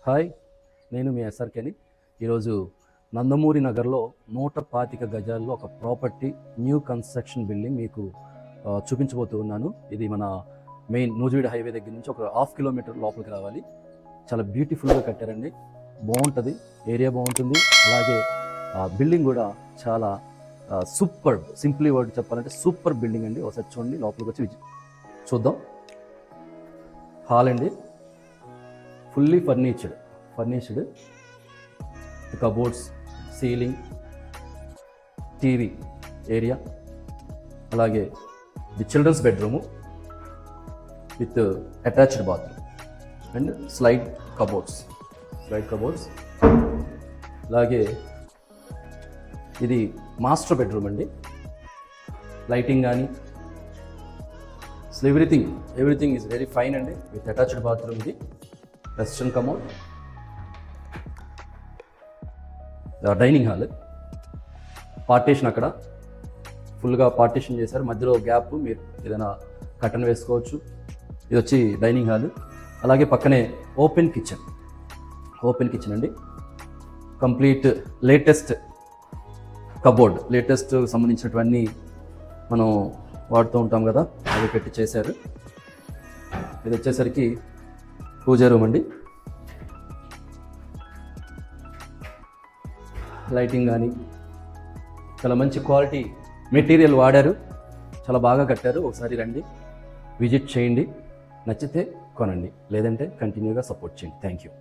Hi, నేను మీ ఎస్ఆర్కేని. ఈరోజు నందమూరి నగర్లో 125 గజాల్లో ఒక ప్రాపర్టీ న్యూ కన్స్ట్రక్షన్ బిల్డింగ్ మీకు చూపించబోతూ ఉన్నాను. ఇది మన మెయిన్ నూజివీడు హైవే దగ్గర నుంచి ఒక 1/2 కిలోమీటర్ లోపలికి రావాలి. చాలా బ్యూటిఫుల్గా కట్టారండి, బాగుంటుంది, ఏరియా బాగుంటుంది. అలాగే బిల్డింగ్ కూడా చాలా సూపర్, సింప్లీ వర్డ్ చెప్పాలంటే సూపర్ బిల్డింగ్ అండి. ఒకసారి చూడండి, లోపలికి వచ్చి చూద్దాం. హాల్ అండి, fully furnished cupboards, ceiling, TV area, అలాగే the children's bedroom with attached bathroom and slide cupboards. అలాగే ఇది మాస్టర్ బెడ్రూమ్ అండి. లైటింగ్ కానీ ఎవ్రీథింగ్ ఈజ్ వెరీ ఫైన్ అండి, విత్ అటాచ్డ్ బాత్రూమ్. ఇది western commode, dining hall, partition అక్కడ ఫుల్గా పార్టీషన్ చేశారు. మధ్యలో గ్యాప్, మీరు ఏదైనా కర్టన్ వేసుకోవచ్చు. ఇది వచ్చి డైనింగ్ హాల్. అలాగే పక్కనే ఓపెన్ కిచెన్ అండి. కంప్లీట్ లేటెస్ట్ కబోర్డ్, లేటెస్ట్ సంబంధించినటువన్నీ మనం వాడుతూ ఉంటాం కదా, అవి పెట్టి చేశారు. ఇది వచ్చేసరికి పూజా రూమ్ అండి. లైటింగ్ కానీ చాలా మంచి క్వాలిటీ మెటీరియల్ వాడారు, చాలా బాగా కట్టారు. ఒకసారి రండి, విజిట్ చేయండి, నచ్చితే కొనండి, లేదంటే కంటిన్యూగా సపోర్ట్ చేయండి. Thank you.